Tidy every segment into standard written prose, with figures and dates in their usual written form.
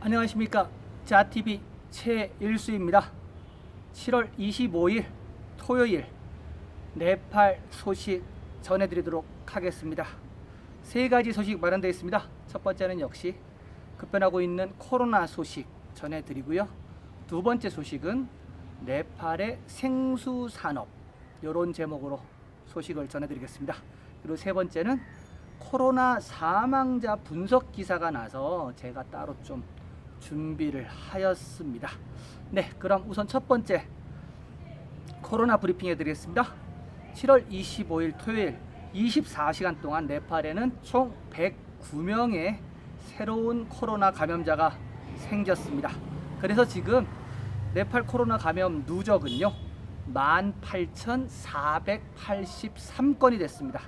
안녕하십니까. 자TV 최일수입니다. 7월 25일 토요일 네팔 소식 전해드리도록 하겠습니다. 세 가지 소식 마련되어 있습니다. 첫 번째는 역시 급변하고 있는 코로나 소식 전해드리고요. 두 번째 소식은 네팔의 생수산업, 이런 제목으로 소식을 전해드리겠습니다. 그리고 세 번째는 코로나 사망자 분석 기사가 나서 제가 따로 좀 준비를 하였습니다. 네, 그럼 우선 첫 번째 코로나 브리핑 해드리겠습니다. 7월 25일 토요일 24시간 동안 네팔에는 총 109명의 새로운 코로나 감염자가 생겼습니다. 그래서 지금 네팔 코로나 감염 누적은요 18,483건이 됐습니다.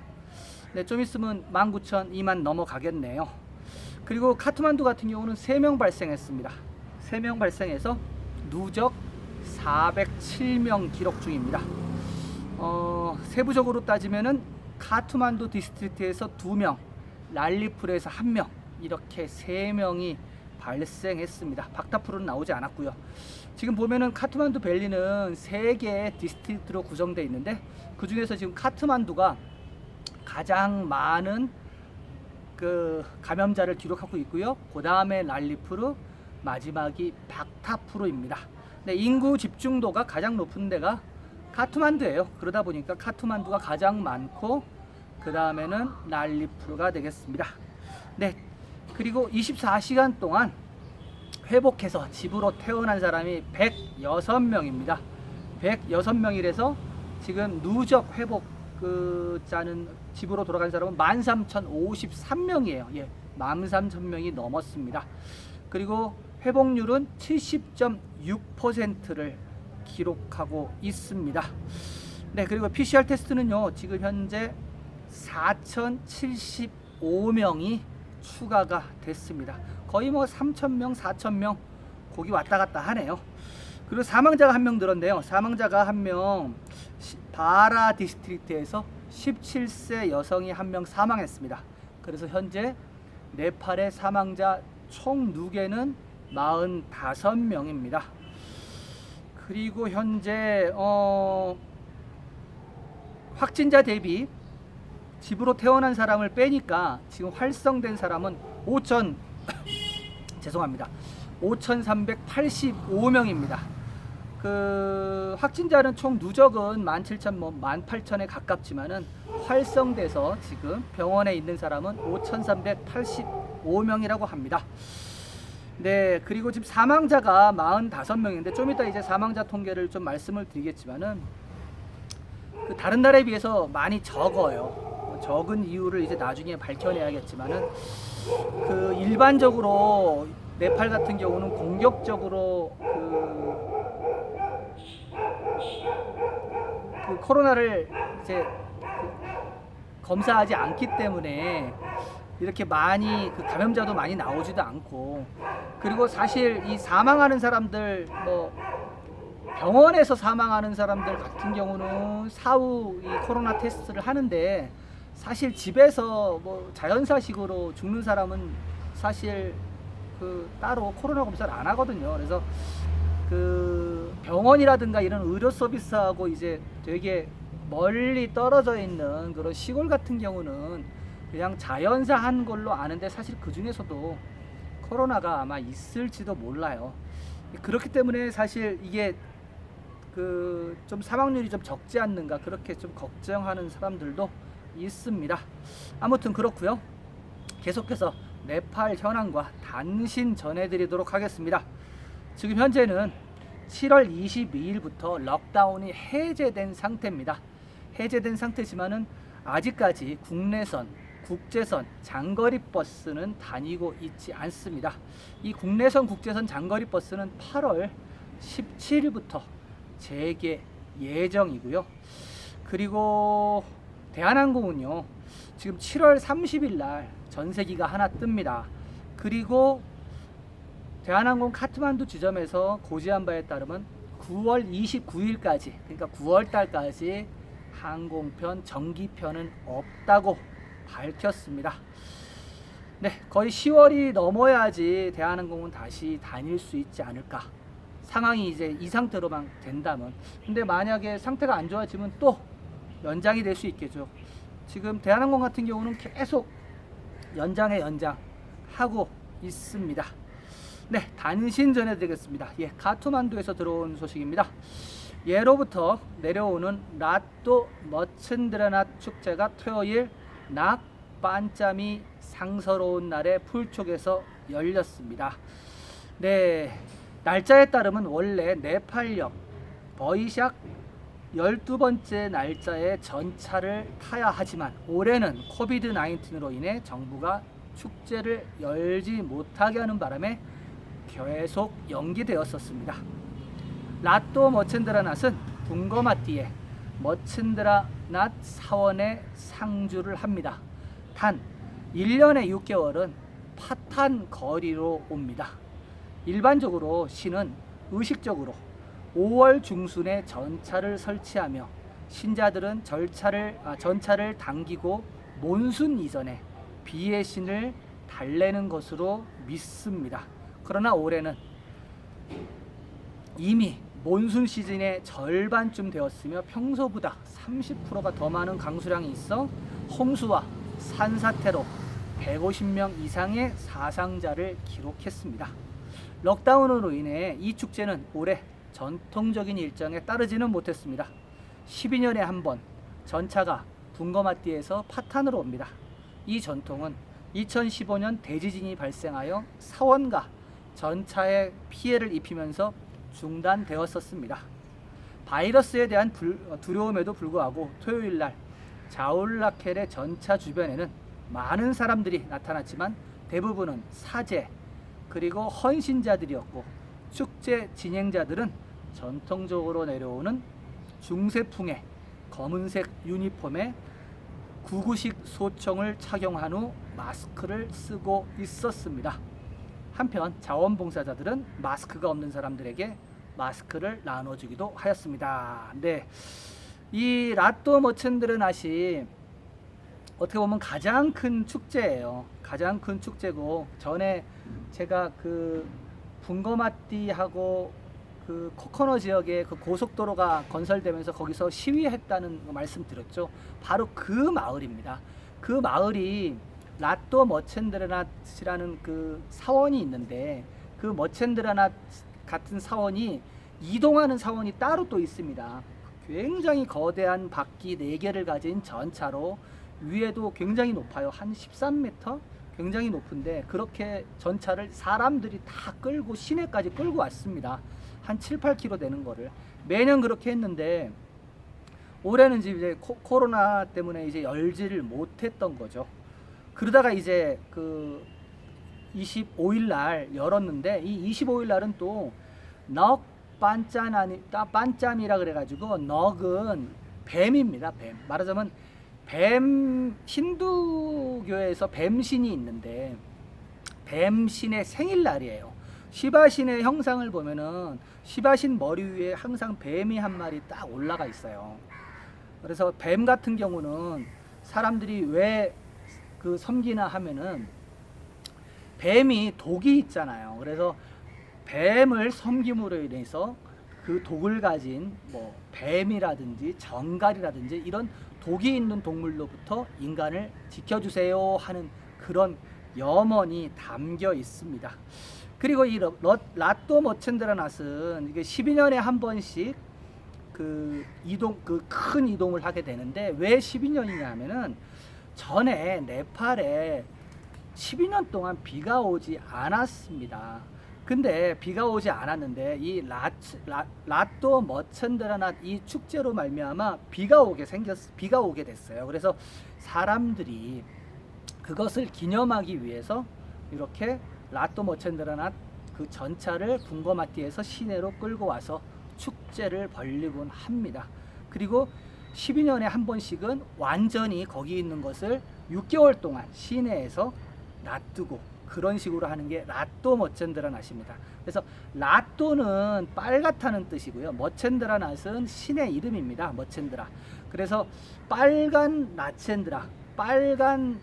네, 좀 있으면 19,000, 2만 넘어가겠네요. 그리고 카트만두 같은 경우는 3명 발생했습니다. 3명 발생해서 누적 407명 기록 중입니다. 세부적으로 따지면은 카트만두 디스트릭트에서 2명, 랄리풀에서 1명, 이렇게 3명이 발생했습니다. 박타풀은 나오지 않았고요. 지금 보면은 카트만두 밸리는 3개의 디스트릭트로 구성되어 있는데 그 중에서 지금 카트만두가 가장 많은 그 감염자를 기록하고 있고요. 그 다음에 랄리푸르, 마지막이 박타푸르입니다. 네, 인구 집중도가 가장 높은 데가 카트만두예요. 그러다 보니까 카트만두가 가장 많고 그 다음에는 랄리푸르가 되겠습니다. 네, 그리고 24시간 동안 회복해서 집으로 퇴원한 사람이 106명입니다. 106명이라서 지금 누적 회복 자는 집으로 돌아간 사람은 13,053명이에요. 예, 13,000명이 넘었습니다. 그리고 회복률은 70.6%를 기록하고 있습니다. 네, 그리고 PCR 테스트는요, 지금 현재 4,075명이 추가가 됐습니다. 거의 뭐 3,000명, 4,000명 거기 왔다 갔다 하네요. 그리고 사망자가 1명 늘었는데요. 사망자가 1명, 바라 디스트릭트에서 17세 여성이 1명 사망했습니다. 그래서 현재 네팔의 사망자 총 누계는 45명입니다. 그리고 현재 확진자 대비 집으로 퇴원한 사람을 빼니까 지금 활성된 사람은 5,385명입니다. 그 확진자는 총 누적은 17,000, 18,000에 가깝지만은 활성돼서 지금 병원에 있는 사람은 5,385명이라고 합니다. 네, 그리고 지금 사망자가 45명인데 좀 이따 이제 사망자 통계를 좀 말씀을 드리겠지만은 그 다른 나라에 비해서 많이 적어요. 적은 이유를 이제 나중에 밝혀내야겠지만은 그 일반적으로 네팔 같은 경우는 공격적으로 그 코로나를 이제 검사하지 않기 때문에 이렇게 많이 그 감염자도 많이 나오지도 않고, 그리고 사실 이 사망하는 사람들 뭐 병원에서 사망하는 사람들 같은 경우는 사후 이 코로나 테스트를 하는데 사실 집에서 뭐 자연사식으로 죽는 사람은 사실 그 따로 코로나 검사를 안 하거든요. 그래서 그 병원이라든가 이런 의료 서비스하고 이제 되게 멀리 떨어져 있는 그런 시골 같은 경우는 그냥 자연사한 걸로 아는데 사실 그 중에서도 코로나가 아마 있을지도 몰라요. 그렇기 때문에 사실 이게 그 좀 사망률이 좀 적지 않는가 그렇게 좀 걱정하는 사람들도 있습니다. 아무튼 그렇고요. 계속해서 네팔 현황과 단신 전해드리도록 하겠습니다. 지금 현재는 7월 22일부터 록다운이 해제된 상태입니다. 해제된 상태지만은 아직까지 국내선, 국제선, 장거리 버스는 다니고 있지 않습니다. 이 국내선, 국제선, 장거리 버스는 8월 17일부터 재개 예정이고요. 그리고 대한항공은요, 지금 7월 30일 날 전세기가 하나 뜹니다. 그리고 대한항공 카트만두 지점에서 고지한 바에 따르면 9월 29일까지, 그러니까 9월 달까지 항공편, 정기편은 없다고 밝혔습니다. 네, 거의 10월이 넘어야지 대한항공은 다시 다닐 수 있지 않을까. 상황이 이제 이 상태로만 된다면. 근데 만약에 상태가 안 좋아지면 또 연장이 될 수 있겠죠. 지금 대한항공 같은 경우는 계속 연장에 연장하고 있습니다. 네, 단신 전해드리겠습니다. 예, 카트만두에서 들어온 소식입니다. 예로부터 내려오는 라또 머친드라낫 축제가 토요일 낙 반짬이 상서로운 날에 풀촉에서 열렸습니다. 네, 날짜에 따르면 원래 네팔역 버이샥 12번째 날짜에 전차를 타야 하지만 올해는 코비드 19으로 인해 정부가 축제를 열지 못하게 하는 바람에 계속 연기되었었습니다. 라또 머친드라낫은 붕거마띠에 머친드라낫 사원에 상주를 합니다. 단 1년에 6개월은 파탄 거리로 옵니다. 일반적으로 시는 의식적으로 5월 중순에 전차를 설치하며 신자들은 전차를 당기고 몬순 이전에 비의 신을 달래는 것으로 믿습니다. 그러나 올해는 이미 몬순 시즌의 절반쯤 되었으며 평소보다 30%가 더 많은 강수량이 있어 홍수와 산사태로 150명 이상의 사상자를 기록했습니다. 록다운으로 인해 이 축제는 올해 전통적인 일정에 따르지는 못했습니다. 12년에 한 번 전차가 붕거마띠에서 파탄으로 옵니다. 이 전통은 2015년 대지진이 발생하여 사원과 전차에 피해를 입히면서 중단되었었습니다. 바이러스에 대한 두려움에도 불구하고 토요일날 자울라켈의 전차 주변에는 많은 사람들이 나타났지만 대부분은 사제 그리고 헌신자들이었고 축제 진행자들은 전통적으로 내려오는 중세풍의 검은색 유니폼에 구구식 소총을 착용한 후 마스크를 쓰고 있었습니다. 한편 자원봉사자들은 마스크가 없는 사람들에게 마스크를 나눠주기도 하였습니다. 네, 이 라또 머친드라낫이 어떻게 보면 가장 큰 축제예요. 가장 큰 축제고 전에 제가 그 붕거마띠하고 그 코코너 지역에 그 고속도로가 건설되면서 거기서 시위했다는 말씀드렸죠. 바로 그 마을입니다. 그 마을이 라또 머친드라낫이라는 그 사원이 있는데 그 머친드라낫 같은 사원이 이동하는 사원이 따로 또 있습니다. 굉장히 거대한 바퀴 4개를 가진 전차로 위에도 굉장히 높아요. 한 13m? 굉장히 높은데 그렇게 전차를 사람들이 다 끌고 시내까지 끌고 왔습니다. 한 7, 8km 되는 거를 매년 그렇게 했는데 올해는 이제 코로나 때문에 이제 열지를 못했던 거죠. 그러다가 이제 그 25일 날 열었는데 이 25일 날은 또 넉 반짬이라 그래가지고 넉은 뱀입니다. 뱀. 말하자면 뱀 힌두교에서 뱀신이 있는데 뱀신의 생일날이에요. 시바신의 형상을 보면은 시바신 머리 위에 항상 뱀이 한 마리 딱 올라가 있어요. 그래서 뱀 같은 경우는 사람들이 왜 그 섬기나 하면은 뱀이 독이 있잖아요. 그래서 뱀을 섬김으로 인해서 그 독을 가진 뭐 뱀이라든지 정갈이라든지 이런 독이 있는 동물로부터 인간을 지켜주세요 하는 그런 염원이 담겨 있습니다. 그리고 이 라또 머친드라낫은 이게 12년에 한 번씩 그 큰 이동을 하게 되는데 왜 12년이냐 하면은 전에 네팔에 12년 동안 비가 오지 않았습니다. 근데 비가 오지 않았는데 이 라또 머친드라낫 이 축제로 말미암아 비가 오게 됐어요. 그래서 사람들이 그것을 기념하기 위해서 이렇게 라또 머친드라낫 그 전차를 붕거마띠에서 시내로 끌고 와서 축제를 벌리곤 합니다. 그리고 12년에 한 번씩은 완전히 거기 있는 것을 6개월 동안 시내에서 놔두고 그런 식으로 하는 게 라또 머친드라낫입니다. 그래서 라또는 빨갛다는 뜻이고요. 머친드라낫은 신의 이름입니다. 머친드라. 그래서 빨간 라첸드라, 빨간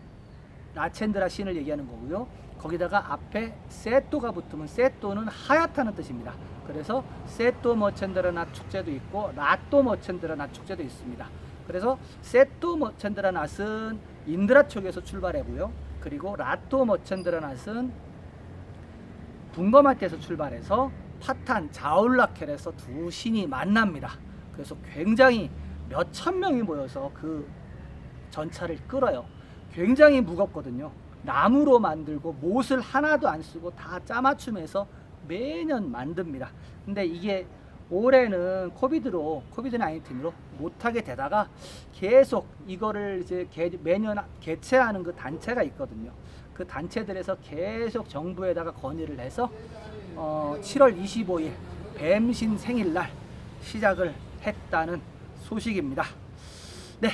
라첸드라 신을 얘기하는 거고요. 거기다가 앞에 세토가 붙으면 세토는 하얗다는 뜻입니다. 그래서 세토 머첸드라 낫 축제도 있고 라또 머첸드라 낫 축제도 있습니다. 그래서 세토 머첸드라 낫은 인드라 쪽에서 출발하고요. 그리고 라또 머첸드라 낫은 붕거마트에서 출발해서 파탄 자울라켈에서 두 신이 만납니다. 그래서 굉장히 몇천 명이 모여서 그 전차를 끌어요. 굉장히 무겁거든요. 나무로 만들고 못을 하나도 안 쓰고 다 짜맞춤해서 매년 만듭니다. 근데 이게 올해는 코비드-19로 못하게 되다가 계속 이거를 이제 매년 개최하는 그 단체가 있거든요. 그 단체들에서 계속 정부에다가 건의를 해서 7월 25일 뱀신 생일날 시작을 했다는 소식입니다. 네,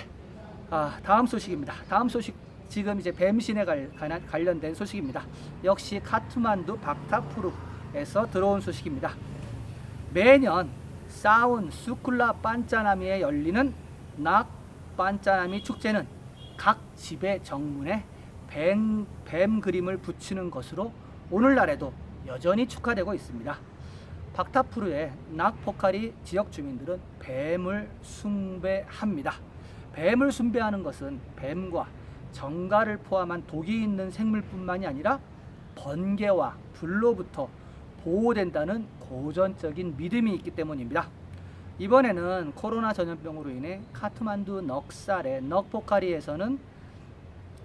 다음 소식입니다. 다음 소식 지금 이제 뱀신에 관련된 소식입니다. 역시 카트만두 박타푸르에서 들어온 소식입니다. 매년 사운 수쿨라 반짜나미에 열리는 낙 반짜나미 축제는 각 집의 정문에 뱀 그림을 붙이는 것으로 오늘날에도 여전히 축하되고 있습니다. 박타푸르의 낙포카리 지역 주민들은 뱀을 숭배합니다. 뱀을 숭배하는 것은 뱀과 정갈을 포함한 독이 있는 생물뿐만이 아니라 번개와 불로부터 보호된다는 고전적인 믿음이 있기 때문입니다. 이번에는 코로나 전염병으로 인해 카트만두 넉살의 넉포카리에서는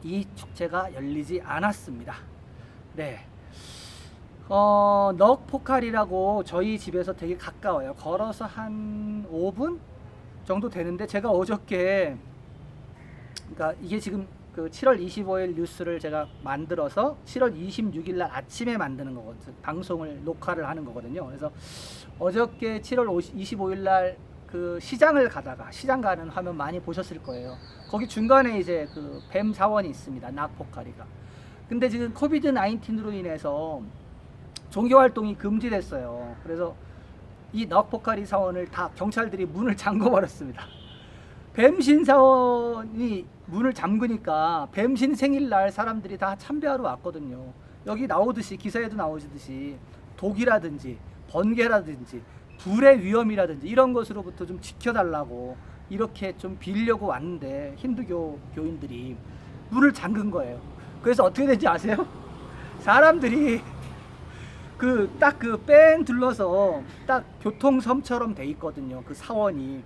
이 축제가 열리지 않았습니다. 네, 넉포카리라고 저희 집에서 되게 가까워요. 걸어서 한 5분 정도 되는데 제가 어저께, 그러니까 이게 지금 그 7월 25일 뉴스를 제가 만들어서 7월 26일 날 아침에 만드는 거거든요. 방송을 녹화를 하는 거거든요. 그래서 어저께 7월 25일 날 그 시장을 가다가, 시장 가는 화면 많이 보셨을 거예요. 거기 중간에 이제 그 뱀 사원이 있습니다. 낙포카리가. 근데 지금 코비드-19로 인해서 종교 활동이 금지됐어요. 그래서 이 낙포카리 사원을 다 경찰들이 문을 잠궈 버렸습니다. 뱀신 사원이 문을 잠그니까 뱀신 생일날 사람들이 다 참배하러 왔거든요. 여기 나오듯이, 기사에도 나오듯이 독이라든지 번개라든지 불의 위험이라든지 이런 것으로부터 좀 지켜달라고 이렇게 좀 빌려고 왔는데 힌두교 교인들이 문을 잠근 거예요. 그래서 어떻게 된지 아세요? 사람들이 딱 그 뺑 둘러서 딱 교통섬처럼 돼 있거든요. 그 사원이.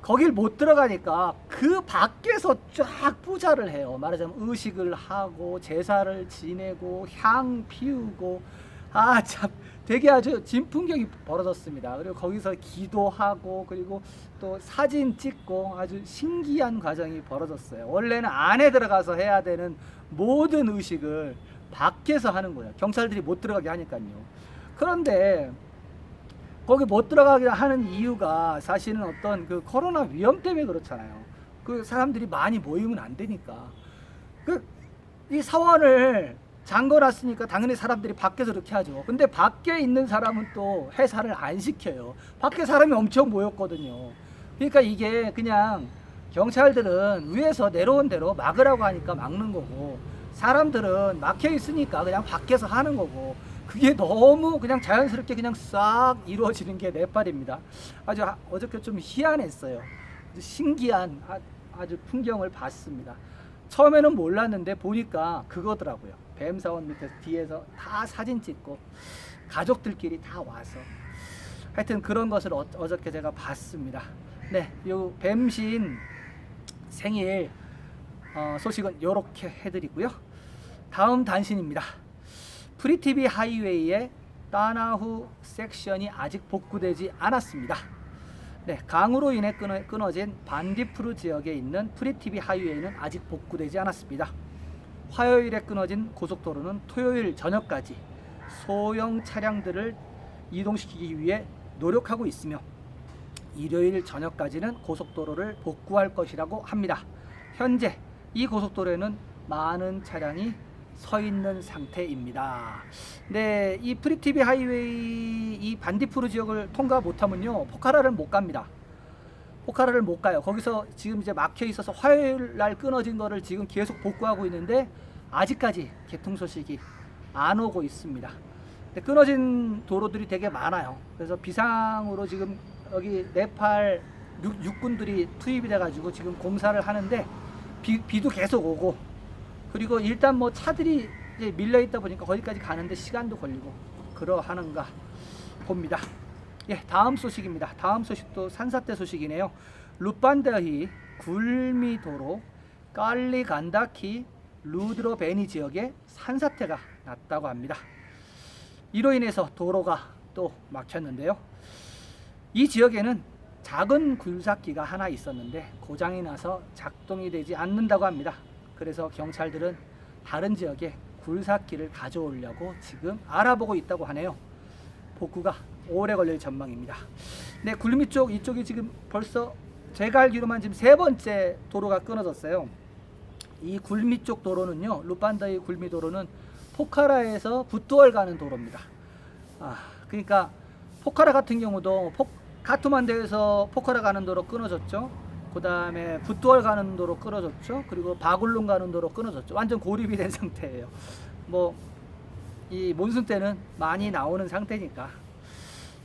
거길 못 들어가니까 그 밖에서 쫙 પૂ자를 해요. 말하자면 의식을 하고 제사를 지내고 향 피우고, 참 되게 아주 진풍경이 벌어졌습니다. 그리고 거기서 기도하고, 그리고 또 사진 찍고, 아주 신기한 과정이 벌어졌어요. 원래는 안에 들어가서 해야 되는 모든 의식을 밖에서 하는 거예요. 경찰들이 못 들어가게 하니까요. 그런데 거기 못 들어가게 하는 이유가 사실은 어떤 그 코로나 위험 때문에 그렇잖아요. 그 사람들이 많이 모이면 안 되니까. 이 사원을 잠궈놨으니까 당연히 사람들이 밖에서 이렇게 하죠. 근데 밖에 있는 사람은 또 해산을 안 시켜요. 밖에 사람이 엄청 모였거든요. 그러니까 이게 그냥 경찰들은 위에서 내려온 대로 막으라고 하니까 막는 거고, 사람들은 막혀 있으니까 그냥 밖에서 하는 거고, 그게 너무 그냥 자연스럽게 그냥 싹 이루어지는 게 네팔입니다. 아주 어저께 좀 희한했어요. 아주 신기한 아주 풍경을 봤습니다. 처음에는 몰랐는데 보니까 그거더라고요. 뱀사원 밑에서 뒤에서 다 사진 찍고 가족들끼리 다 와서 하여튼 그런 것을 어저께 제가 봤습니다. 네, 요 뱀신 생일 소식은 이렇게 해드리고요. 다음 단신입니다. 프리티비 하이웨이의 따나후 섹션이 아직 복구되지 않았습니다. 네, 강으로 인해 끊어진 반디푸르 지역에 있는 프리티비 하이웨이는 아직 복구되지 않았습니다. 화요일에 끊어진 고속도로는 토요일 저녁까지 소형 차량들을 이동시키기 위해 노력하고 있으며 일요일 저녁까지는 고속도로를 복구할 것이라고 합니다. 현재 이 고속도로에는 많은 차량이 서 있는 상태입니다. 네, 이 프리티비 하이웨이 이 반디푸르 지역을 통과 못하면요 포카라를 못 갑니다. 포카라를 못 가요. 거기서 지금 이제 막혀 있어서 화요일 날 끊어진 거를 지금 계속 복구하고 있는데 아직까지 개통 소식이 안 오고 있습니다. 근데 끊어진 도로들이 되게 많아요. 그래서 비상으로 지금 여기 네팔 육군들이 투입이 돼가지고 지금 공사를 하는데 비도 계속 오고, 그리고 일단 뭐 차들이 이제 밀려 있다 보니까 거기까지 가는데 시간도 걸리고 그러하는가 봅니다. 예, 다음 소식입니다. 다음 소식도 산사태 소식이네요. 루판데히 굴미도로 깔리간다키 루드로베니 지역에 산사태가 났다고 합니다. 이로 인해서 도로가 또 막혔는데요. 이 지역에는 작은 굴삭기가 하나 있었는데 고장이 나서 작동이 되지 않는다고 합니다. 그래서 경찰들은 다른 지역에 굴삭기를 가져오려고 지금 알아보고 있다고 하네요. 복구가 오래 걸릴 전망입니다. 네, 굴미 쪽 이쪽이 지금 벌써 제가 알기로만 지금 3번째 도로가 끊어졌어요. 이 굴미 쪽 도로는요, 루판다이 굴미 도로는 포카라에서 붓두얼 가는 도로입니다. 그러니까 포카라 같은 경우도 카투만두에서 포카라 가는 도로 끊어졌죠. 그 다음에 붓두얼 가는 도로 끊어졌죠. 그리고 바굴룬 가는 도로 끊어졌죠. 완전 고립이 된 상태예요. 뭐 이 몬순 때는 많이 나오는 상태니까.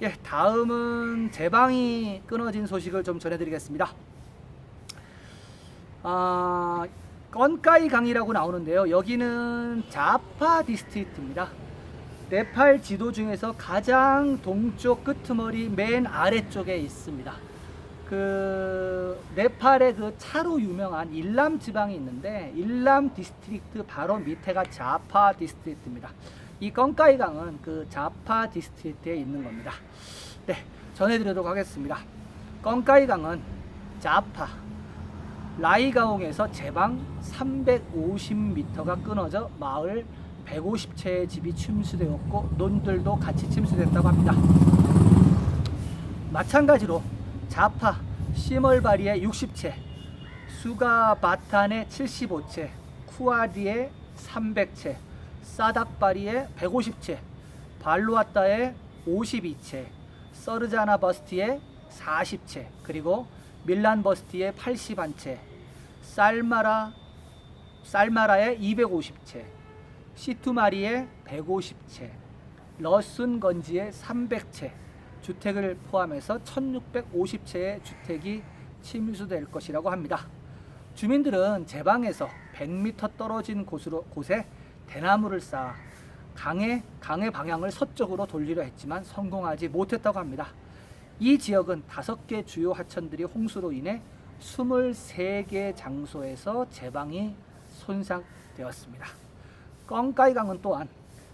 예, 다음은 제방이 끊어진 소식을 좀 전해드리겠습니다. 건까이 강이라고 나오는데요. 여기는 자파 디스트릭트입니다. 네팔 지도 중에서 가장 동쪽 끄트머리 맨 아래쪽에 있습니다. 그 네팔의 그 차로 유명한 일람 지방이 있는데, 일람 디스트릭트 바로 밑에가 자파 디스트릭트입니다. 이 건까이 강은 그 자파 디스트릭트에 있는 겁니다. 네, 전해드리도록 하겠습니다. 건까이 강은 자파 라이가옹에서 제방 350m가 끊어져 마을 150채의 집이 침수되었고 논들도 같이 침수됐다고 합니다. 마찬가지로 자파 시멀바리에 60채, 수가바탄에 75채, 쿠아디에 300채, 사답바리에 150채, 발루아따에 52채, 서르자나 버스티에 40채, 그리고 밀란 버스티에 81채, 쌀마라에 250채, 시투마리에 150채, 러순 건지에 300채, 주택을 포함해서 1650채의 주택이 침수될 것이라고 합니다. 주민들은 제방에서 100m 떨어진 곳에 대나무를 쌓아 강의 방향을 서쪽으로 돌리려 했지만 성공하지 못했다고 합니다. 이 지역은 5개 주요 하천들이 홍수로 인해 23개 장소에서 제방이 손상되었습니다. 건까이 강은 또한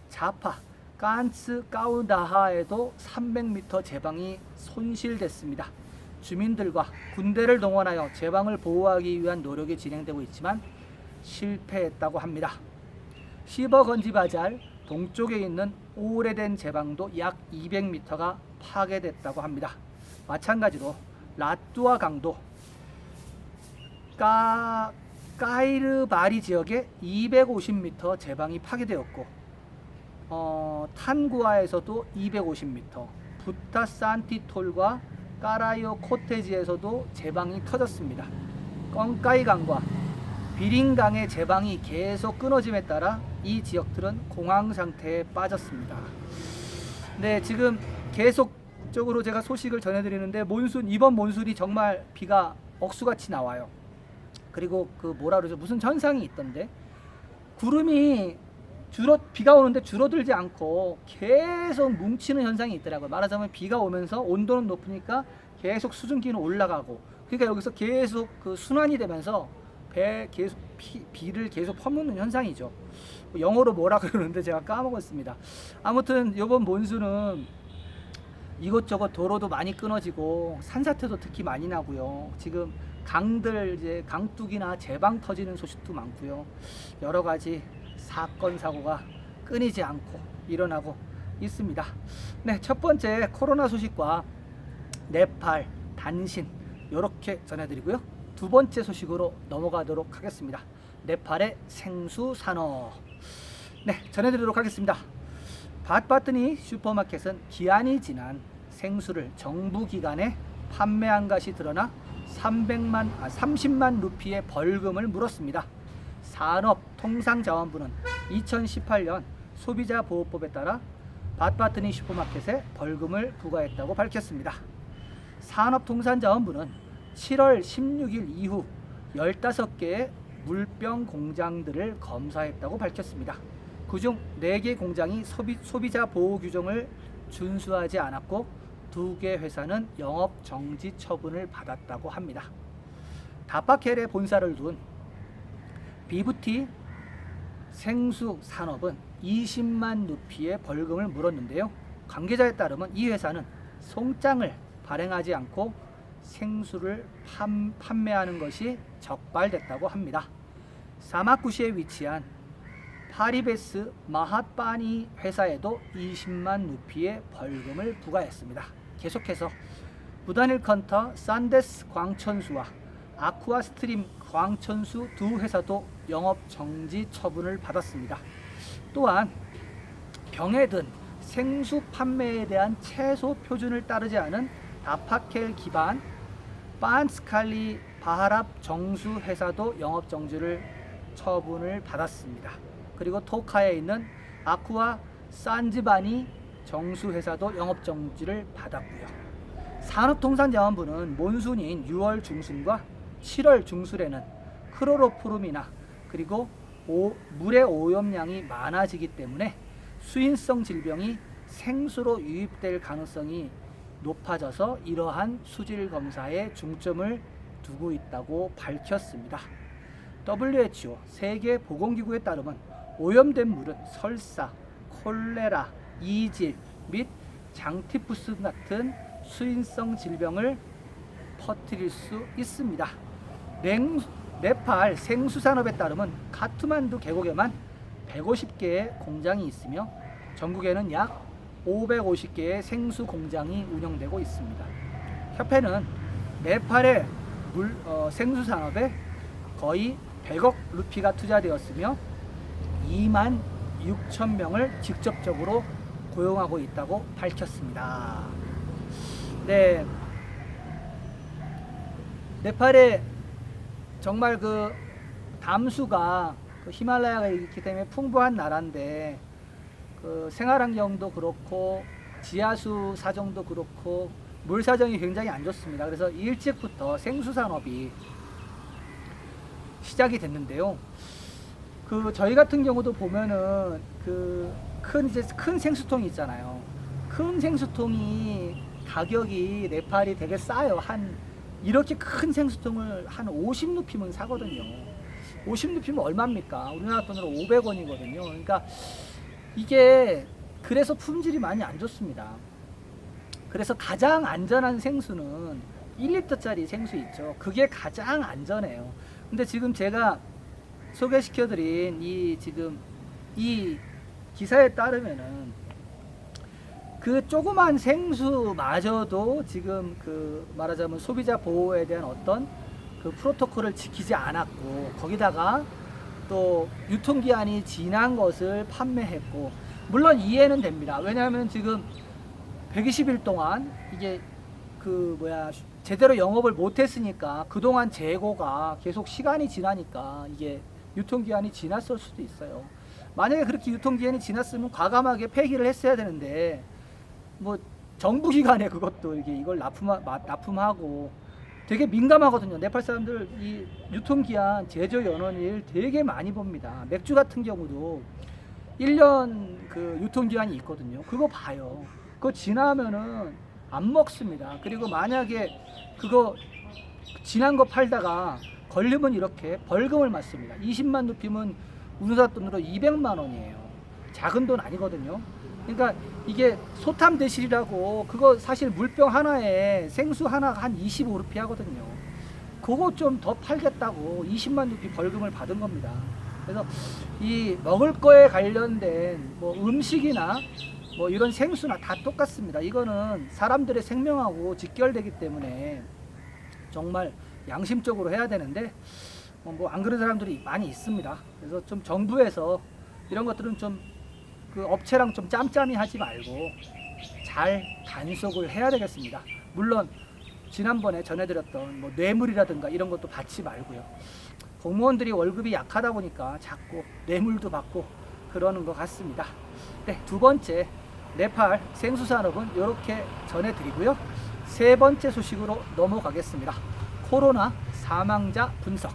자파 깐츠 까우다하에도 300m 제방이 손실됐습니다. 주민들과 군대를 동원하여 제방을 보호하기 위한 노력이 진행되고 있지만 실패했다고 합니다. 시버건지바잘 동쪽에 있는 오래된 제방도 약 200m가 파괴됐다고 합니다. 마찬가지로 라뚜아 강도 까이르바리 지역에 250m 제방이 파괴되었고, 탄구아에서도 250m, 부타산티톨과 까라요 코테지에서도 제방이 터졌습니다. 건까이 강과 비린강의 제방이 계속 끊어짐에 따라 이 지역들은 공황 상태에 빠졌습니다. 네, 지금 계속적으로 제가 소식을 전해드리는데 이번 몬순이 정말 비가 억수같이 나와요. 그리고 그 뭐라 그러죠? 무슨 현상이 있던데 구름이 비가 오는데 줄어들지 않고 계속 뭉치는 현상이 있더라고요. 말하자면 비가 오면서 온도는 높으니까 계속 수증기는 올라가고, 그러니까 여기서 계속 그 순환이 되면서 비를 계속 퍼붓는 현상이죠. 영어로 뭐라 그러는데 제가 까먹었습니다. 아무튼 이번 몬순은 이것저것 도로도 많이 끊어지고 산사태도 특히 많이 나고요. 지금 강들 이제 강둑이나 제방 터지는 소식도 많고요. 여러 가지 사건 사고가 끊이지 않고 일어나고 있습니다. 네, 첫 번째 코로나 소식과 네팔 단신 이렇게 전해드리고요. 두 번째 소식으로 넘어가도록 하겠습니다. 네팔의 생수 산업. 네, 전해드리도록 하겠습니다. 밭바트니 슈퍼마켓은 기한이 지난 생수를 정부 기관에 판매한 것이 드러나 30만 루피의 벌금을 물었습니다. 산업통상자원부는 2018년 소비자보호법에 따라 밭바트니 슈퍼마켓에 벌금을 부과했다고 밝혔습니다. 산업통상자원부는 7월 16일 이후 15개의 물병 공장들을 검사했다고 밝혔습니다. 그중 4개 공장이 소비자 보호 규정을 준수하지 않았고 2개 회사는 영업 정지 처분을 받았다고 합니다. 다파켈에 본사를 둔 비부티 생수 산업은 20만 루피의 벌금을 물었는데요. 관계자에 따르면 이 회사는 송장을 발행하지 않고 생수를 판매하는 것이 적발됐다고 합니다. 사마쿠시에 위치한 파리베스 마핫바니 회사에도 20만 루피의 벌금을 부과했습니다. 계속해서 부다닐컨터 산데스 광천수와 아쿠아 스트림 광천수 두 회사도 영업 정지 처분을 받았습니다. 또한 병에 든 생수 판매에 대한 최소 표준을 따르지 않은 다파켈 기반 빤스칼리 바하랍 정수 회사도 영업 정지를 처분을 받았습니다. 그리고 토카에 있는 아쿠아 산지바니 정수 회사도 영업 정지를 받았고요. 산업통상자원부는 몬순인 6월 중순과 7월 중순에는 크로로푸름이나 그리고 물의 오염량이 많아지기 때문에 수인성 질병이 생수로 유입될 가능성이 높아져서 이러한 수질 검사에 중점을 두고 있다고 밝혔습니다. WHO 세계보건기구에 따르면 오염된 물은 설사, 콜레라, 이질 및 장티푸스 같은 수인성 질병을 퍼뜨릴 수 있습니다. 네팔 생수산업에 따르면 카트만두 계곡에만 150개의 공장이 있으며 전국에는 약 550개의 생수 공장이 운영되고 있습니다. 협회는 네팔의 생수 산업에 거의 100억 루피가 투자되었으며 2만 6천 명을 직접적으로 고용하고 있다고 밝혔습니다. 네, 네팔에 정말 그 담수가 히말라야가 있기 때문에 풍부한 나라인데 그 생활환경도 그렇고 지하수 사정도 그렇고 물 사정이 굉장히 안 좋습니다. 그래서 일찍부터 생수 산업이 시작이 됐는데요. 그 저희 같은 경우도 보면은 그 큰 생수통이 있잖아요. 큰 생수통이 가격이 네팔이 되게 싸요. 이렇게 큰 생수통을 한 50루피면 사거든요. 50루피면 얼마입니까? 우리나라 돈으로 500원이거든요. 그러니까 이게 그래서 품질이 많이 안 좋습니다. 그래서 가장 안전한 생수는 1리터짜리 생수 있죠. 그게 가장 안전해요. 근데 지금 제가 소개시켜드린 이 기사에 따르면은 그 조그만 생수마저도 지금 그 말하자면 소비자 보호에 대한 어떤 그 프로토콜을 지키지 않았고 거기다가 또 유통기한이 지난 것을 판매했고 물론 이해는 됩니다. 왜냐하면 지금 120일 동안 이게 제대로 영업을 못했으니까 그동안 재고가 계속 시간이 지나니까 이게 유통기한이 지났을 수도 있어요. 만약에 그렇게 유통기한이 지났으면 과감하게 폐기를 했어야 되는데 뭐 정부기관에 그것도 이걸 납품하고 되게 민감하거든요. 네팔 사람들 이 유통기한 제조 연원일 되게 많이 봅니다. 맥주 같은 경우도 1년 그 유통기한이 있거든요. 그거 봐요. 그거 지나면은 안 먹습니다. 그리고 만약에 그거 지난 거 팔다가 걸리면 이렇게 벌금을 맞습니다. 20만 루피면 우리나라 돈으로 200만 원이에요. 작은 돈 아니거든요. 그러니까 이게 소탐 대실이라고 그거 사실 물병 하나에 생수 하나가 한 25루피 하거든요. 그거 좀 더 팔겠다고 20만 루피 벌금을 받은 겁니다. 그래서 이 먹을 거에 관련된 뭐 음식이나 뭐 이런 생수나 다 똑같습니다. 이거는 사람들의 생명하고 직결되기 때문에 정말 양심적으로 해야 되는데 뭐 안 그런 사람들이 많이 있습니다. 그래서 좀 정부에서 이런 것들은 좀 그 업체랑 좀 짬짬이 하지 말고 잘 단속을 해야 되겠습니다. 물론 지난번에 전해드렸던 뭐 뇌물이라든가 이런 것도 받지 말고요. 공무원들이 월급이 약하다 보니까 자꾸 뇌물도 받고 그러는 것 같습니다. 네, 두 번째 네팔 생수산업은 이렇게 전해드리고요. 세 번째 소식으로 넘어가겠습니다. 코로나 사망자 분석.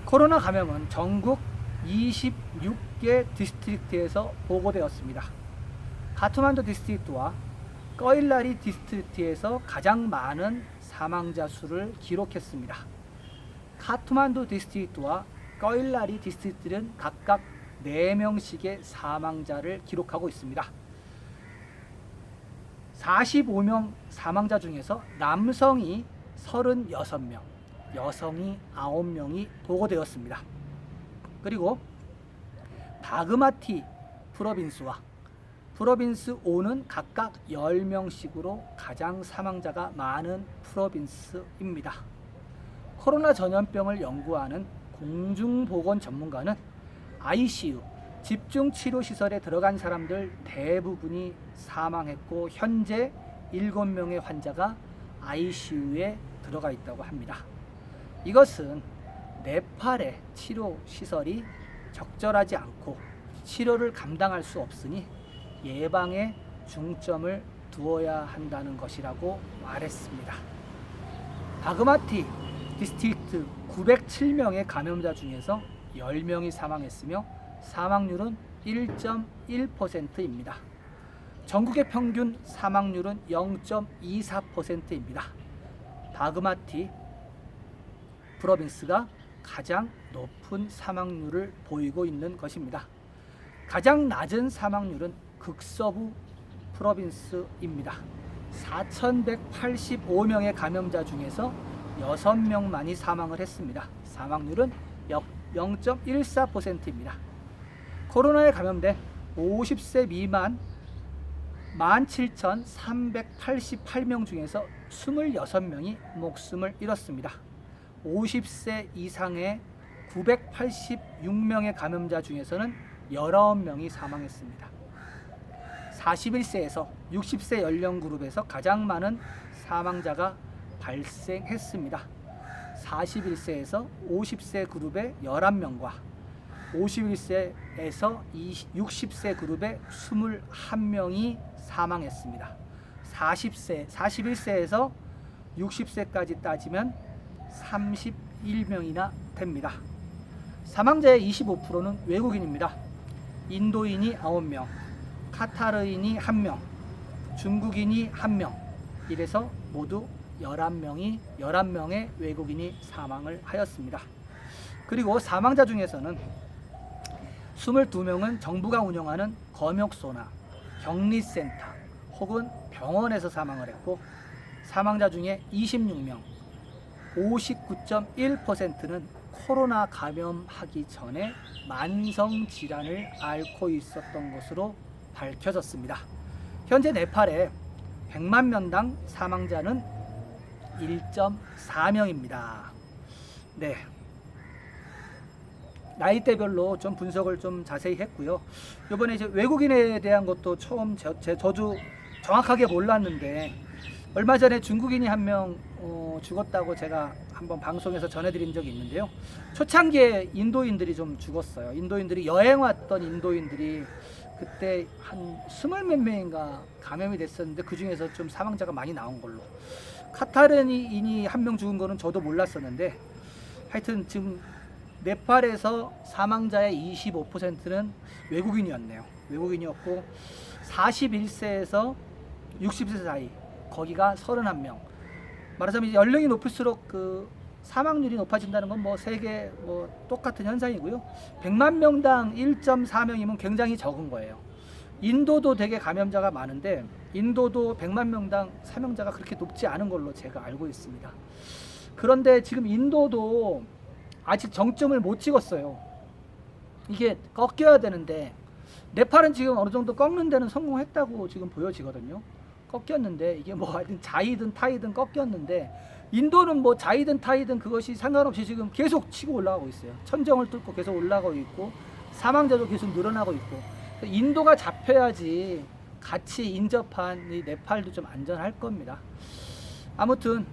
코로나 감염은 전국 26개 디스트릭트에서 보고되었습니다. 카트만두 디스트릭트와 꺼일라리 디스트릭트에서 가장 많은 사망자 수를 기록했습니다. 카트만두 디스트릭트와 꺼일라리 디스트릭트는 각각 4명씩의 사망자를 기록하고 있습니다. 45명 사망자 중에서 남성이 36명, 여성이 9명이 보고되었습니다. 그리고 바그마티 프로빈스와 프로빈스 5는 각각 10명씩으로 가장 사망자가 많은 프로빈스입니다. 코로나 전염병을 연구하는 공중보건 전문가는 ICU, 집중치료시설에 들어간 사람들 대부분이 사망했고 현재 7명의 환자가 ICU에 들어가 있다고 합니다. 이것은 네팔의 치료시설이 적절하지 않고 치료를 감당할 수 없으니 예방에 중점을 두어야 한다는 것이라고 말했습니다. 바그마티 디스트릭트 907명의 감염자 중에서 10명이 사망했으며 사망률은 1.1%입니다. 전국의 평균 사망률은 0.24%입니다. 바그마티 프로빈스가 가장 높은 사망률을 보이고 있는 것입니다. 가장 낮은 사망률은 극서부 프로빈스입니다. 4,185명의 감염자 중에서 6명만이 사망을 했습니다. 사망률은 0.14%입니다. 코로나에 감염된 50세 미만 17,388명 중에서 26명이 목숨을 잃었습니다. 50세 이상의 986명의 감염자 중에서는 19명이 사망했습니다. 41세에서 60세 연령 그룹에서 가장 많은 사망자가 발생했습니다. 41세에서 50세 그룹의 11명과 51세에서 60세 그룹의 21명이 사망했습니다. 41세에서 60세까지 따지면 31명이나 됩니다. 사망자의 25%는 외국인입니다. 인도인이 9명, 카타르인이 1명, 중국인이 1명, 이래서 모두 11명의 외국인이 사망을 하였습니다. 그리고 사망자 중에서는 22명은 정부가 운영하는 검역소나 격리센터 혹은 병원에서 사망을 했고, 사망자 중에 26명, 59.1%는 코로나 감염하기 전에 만성 질환을 앓고 있었던 것으로 밝혀졌습니다. 현재 네팔에 100만 명당 사망자는 1.4명입니다. 네. 나이대별로 좀 분석을 좀 자세히 했고요. 이번에 이제 외국인에 대한 것도 처음 저도 정확하게 몰랐는데, 얼마 전에 중국인이 한 명 죽었다고 제가 한번 방송에서 전해드린 적이 있는데요. 초창기에 인도인들이 좀 죽었어요. 인도인들이 여행 왔던 인도인들이 그때 한 20몇 명인가 감염이 됐었는데 그 중에서 좀 사망자가 많이 나온 걸로. 카타르인이 한 명 죽은 거는 저도 몰랐었는데, 하여튼 지금 네팔에서 사망자의 25%는 외국인이었네요. 외국인이었고 41세에서 60세 사이, 거기가 31명. 말하자면 연령이 높을수록 그 사망률이 높아진다는 건 뭐 세계 뭐 똑같은 현상이고요. 100만 명당 1.4명이면 굉장히 적은 거예요. 인도도 되게 감염자가 많은데 인도도 100만 명당 사망자가 그렇게 높지 않은 걸로 제가 알고 있습니다. 그런데 지금 인도도 아직 정점을 못 찍었어요. 이게 꺾여야 되는데, 네팔은 지금 어느 정도 꺾는 데는 성공했다고 지금 보여지거든요. 꺾였는데 이게 뭐 하여튼 자이든 타이든 꺾였는데, 인도는 뭐 자이든 타이든 그것이 상관없이 지금 계속 치고 올라가고 있어요. 천정을 뚫고 계속 올라가고 있고 사망자도 계속 늘어나고 있고, 인도가 잡혀야지 같이 인접한 이 네팔도 좀 안전할 겁니다. 아무튼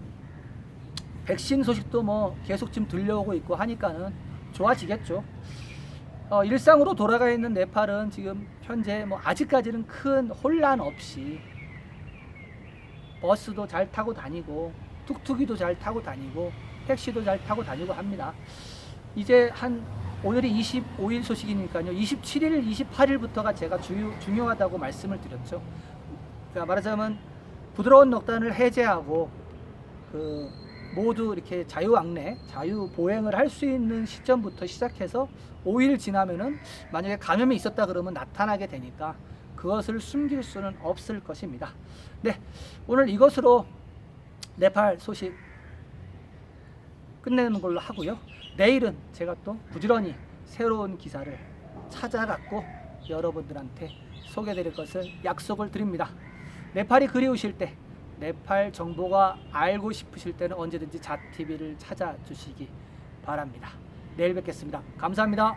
백신 소식도 뭐 계속 지금 들려오고 있고 하니까는 좋아지겠죠. 일상으로 돌아가 있는 네팔은 지금 현재 뭐 아직까지는 큰 혼란 없이 버스도 잘 타고 다니고 툭툭이도 잘 타고 다니고 택시도 잘 타고 다니고 합니다. 이제 오늘이 25일 소식이니까요. 27일, 28일부터가 제가 중요하다고 말씀을 드렸죠. 그러니까 말하자면 부드러운 넉단을 해제하고 모두 이렇게 자유왕래, 자유보행을 할 수 있는 시점부터 시작해서 5일 지나면은 만약에 감염이 있었다 그러면 나타나게 되니까 그것을 숨길 수는 없을 것입니다. 네, 오늘 이것으로 네팔 소식 끝내는 걸로 하고요. 내일은 제가 또 부지런히 새로운 기사를 찾아갖고 여러분들한테 소개드릴 것을 약속을 드립니다. 네팔이 그리우실 때, 네팔 정보가 알고 싶으실 때는 언제든지 자TV를 찾아주시기 바랍니다. 내일 뵙겠습니다. 감사합니다.